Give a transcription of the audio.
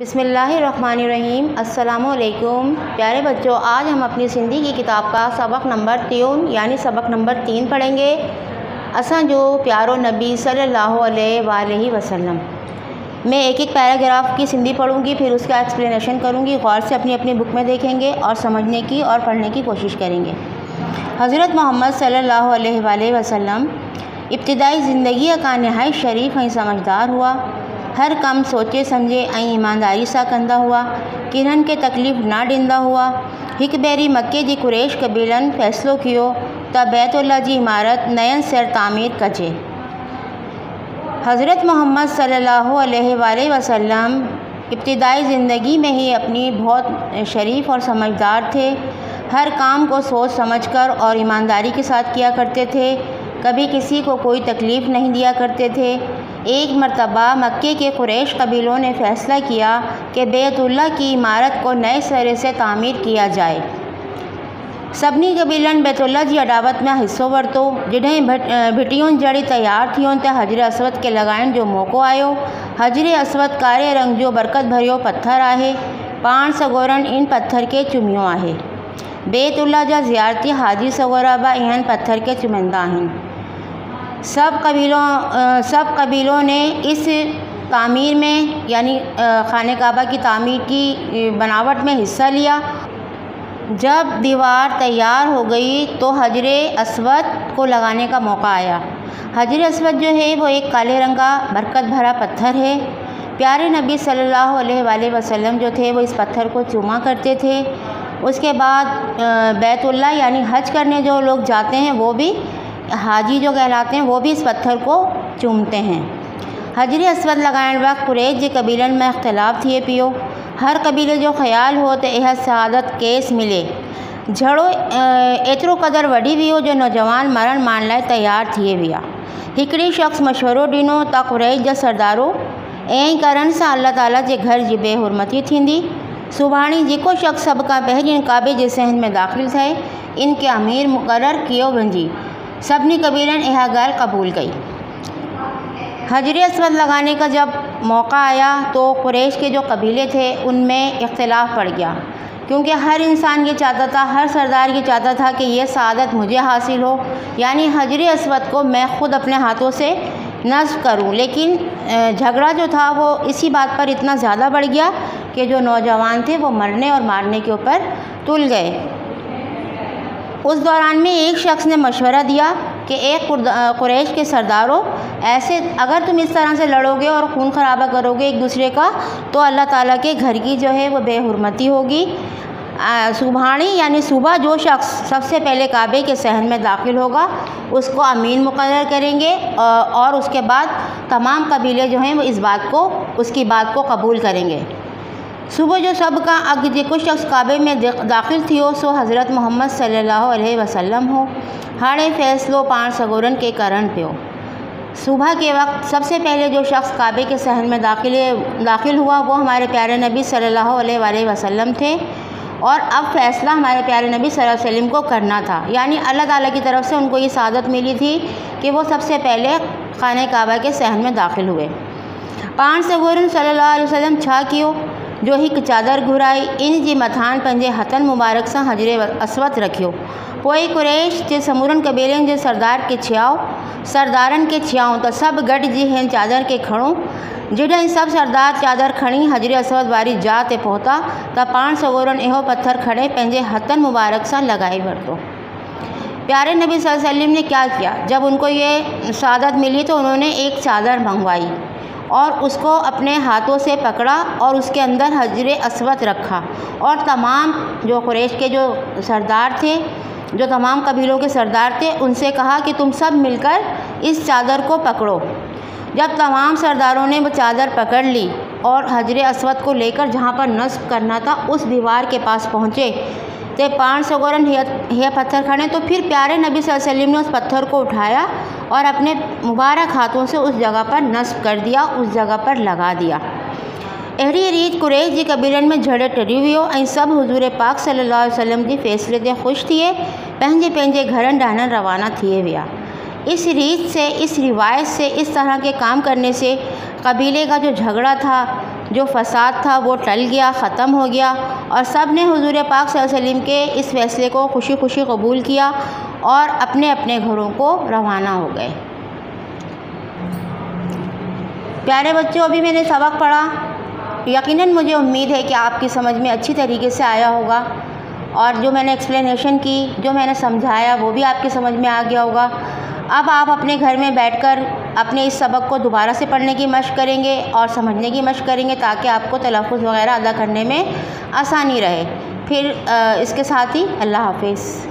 बिस्मिल्लाहिर्रहमानिर्रहीम। अस्सलामुअलैकुम प्यारे बच्चों, आज हम अपनी सिंधी की किताब का सबक नंबर 3 यानी सबक नंबर 3 पढ़ेंगे। असां जो प्यारो नबी सल्लल्लाहु अलैहि वसल्लम। मैं एक एक पैराग्राफ की सिंधी पढ़ूंगी, फिर उसका एक्सप्लेनेशन करूंगी। गौर से अपनी अपनी बुक में देखेंगे और समझने की और पढ़ने की कोशिश करेंगे। हज़रत मोहम्मद सल्लल्लाहु अलैहि वसल्लम इब्तिदाई ज़िंदगी का नहायत शरीफ ऐं समझदार हुआ। हर कम सोचे समझे ऐं ईमानदारी सां कंदा हुआ। किन्हनि खे तकलीफ़ ना ॾींदा हुआ। हिकु भेरी मके जी कुरैश क़बीलनि फ़ैसिलो कयो त बैतुल्लाह जी इमारत नयनि सिर तामीर कजे। हज़रत मोहम्मद सल्लल्लाहु अलैहि वसल्लम इब्तिदाई ज़िंदगी में ही अपनी बहुत शरीफ और समझदार थे। हर काम को सोच समझकर और ईमानदारी के साथ किया करते थे। कभी किसी को कोई तकलीफ़ नहीं दिया करते थे। एक मरतबा मक्के के कुरैश कबीलों ने फ़ैसला किया कि बैतुल्लाह की इमारत को नए सिरे से तामीर किया जाए। सभिनी कबीलनि बैतुल्लाह जी अडावत में हिस्सो वरितो। जॾहिं भिटियूं जड़ी तैयार थियूं त हजर असवद के लॻाइण जो मौक़ो आयो। हजर असवद कारे रंग जो बरकत भरियो पत्थर आहे। पाण सगोरनि इन पत्थर के चुमियो आहे। बैतुल्लाह जा ज़ियारती हाजी सगोरा बि इन्हनि पत्थर के चुमंदा आहिनि। सब कबीलों ने इस तामीर में यानी खाने काबा की तामीर की बनावट में हिस्सा लिया। जब दीवार तैयार हो गई तो हजर असवद को लगाने का मौका आया। हजर असवद जो है वो एक काले रंग का बरकत भरा पत्थर है। प्यारे नबी सल्लल्लाहु अलैहि वसल्लम जो थे वो इस पत्थर को चूमा करते थे। उसके बाद बैतुल्लाह यानी हज करने जो लोग जाते हैं वो भी हाजी जो कहलाते हैं वो भी इस पत्थर को चूमते हैं। हजर असवद लगाइण वक्त कुरैश जे कबीलनि में इख्तिलाफ़ थिए पियो। हर कबीले जो ख़्याल हो त इहा सआदत केस मिले। झड़ो एतिरो क़दर वधी वियो जो नौजवान मरण मारण लाइ तैयार थिए विया। हिकिड़े शख़्स मशवरो ॾिनो त कुरैश जा सरदारो ऐं करण सां अल्लाह ताला जे घर जी बेहुरमती थींदी। सुभाणे जेको शख़्स सभ खां पहिरीं काबे जे सहन में दाख़िल थिए इनके अमीर मुक़ररु कयो वञे। सभिनी कबीलनि इहा ॻाल्हि क़बूल कई। हजर असवद लगाने का जब मौका आया तो कुरैश के जो कबीले थे उनमें इख्तिलाफ़ पड़ गया, क्योंकि हर इंसान ये चाहता था, हर सरदार ये चाहता था कि ये सआदत मुझे हासिल हो, यानी हजर असवद को मैं ख़ुद अपने हाथों से नस्ब करूं। लेकिन झगड़ा जो था वो इसी बात पर इतना ज़्यादा बढ़ गया कि जो नौजवान थे वो मरने और मारने के ऊपर तुल गए। उस दौरान में एक शख्स ने मशवरा दिया कि एक कुरैश के सरदारों, ऐसे अगर तुम इस तरह से लड़ोगे और खून खराबा करोगे एक दूसरे का तो अल्लाह ताला के घर की जो है वो बेहुरमती होगी। सुभाणी यानी सुबह जो शख्स सबसे पहले काबे के सहन में दाखिल होगा उसको अमीन मुकर्रर करेंगे और उसके बाद तमाम कबीले जो हैं वो उसकी बात को कबूल करेंगे। सुबह जो सब का अॻु जेको शख़्स काबे में दाख़िल थियो सो हज़रत मोहम्मद सल्लल्लाहु अलैहि वसल्लम हो। हाणे फ़ैसिलो पाण सगोरनि के करण पियो। सुबह के वक्त सबसे पहले जो शख़्स काबे के सहन में दाखिल हुआ वो हमारे प्यारे नबी सल्लल्लाहु अलैहि वसल्लम थे। और अब फ़ैसला हमारे प्यारे नबी सल्लल्लाहु अलैहि वसल्लम को करना था, यानी अल्लाह ताला की तरफ से उनको ये सआदत मिली थी कि वो सबसे पहले खाने काबा के सहन में दाखिल हुए। पाण सगोरनि सल्लल्लाहु अलैहि वसल्लम छा कियो जो हिक चादर घुराई, इन जे मथान पंहिंजे हथनि मुबारक सां हजर असवद रखियो। पोइ कुरैश जे समूरनि कबीलनि जे सरदारनि खे चयाऊं त सभु गॾिजी हिन चादर खे खणो। जॾहिं सभु सरदार चादर खणी हजर असवद वारी जाइ ते पहुता त पाण सगोरनि इहो पत्थर खणे पंहिंजे हथनि मुबारक सां लॻाए वरितो। प्यारे नबी सल्लल्लाहु अलैहि वसल्लम ने क्या किया, जब उनको ये सआदत मिली तो उन्होंने एक चादर मंगवाई और उसको अपने हाथों से पकड़ा और उसके अंदर हजर असवद रखा और तमाम जो कुरैश के जो सरदार थे, जो तमाम कबीलों के सरदार थे, उनसे कहा कि तुम सब मिलकर इस चादर को पकड़ो। जब तमाम सरदारों ने वो चादर पकड़ ली और हजर असवद को लेकर जहाँ पर नस्ब करना था उस दीवार के पास पहुँचे तो पाण सगोरनि यह पत्थर खड़े तो फिर प्यारे नबी सल्लल्लाहु अलैहि वसल्लम ने उस पत्थर को उठाया और अपने मुबारक हाथों से उस जगह पर नस्ब कर दिया, उस जगह पर लगा दिया। अहिड़ी रीति कुरैश जे कबीलनि में झड़ टरी वियो ऐं सभु हुज़ूर पाक सल्लल्लाहु अलैहि वसल्लम जे फ़ैसिले ते ख़ुशि थिए पंहिंजे पंहिंजे घरनि ॾांहुं रवाना थिए विया। इस रीत से, इस रिवायत से, इस तरह के काम करने से कबीले का जो झगड़ा था जो फ़साद था वो टल गया, ख़त्म हो गया और सब ने हुज़ूर पाक सल्लल्लाहु अलैहि वसल्लम के इस फ़ैसले को खुशी खुशी कबूल किया और अपने अपने घरों को रवाना हो गए। प्यारे बच्चों, अभी मैंने सबक पढ़ा, यकीनन मुझे उम्मीद है कि आपकी समझ में अच्छी तरीके से आया होगा और जो मैंने एक्सप्लेनेशन की, जो मैंने समझाया वो भी आपकी समझ में आ गया होगा। अब आप अपने घर में बैठकर अपने इस सबक को दोबारा से पढ़ने की मशक़ करेंगे और समझने की मशक़ करेंगे ताकि आपको तलफ़्फ़ुज़ वग़ैरह अदा करने में आसानी रहे। फिर इसके साथ ही अल्लाह हाफ़िज़।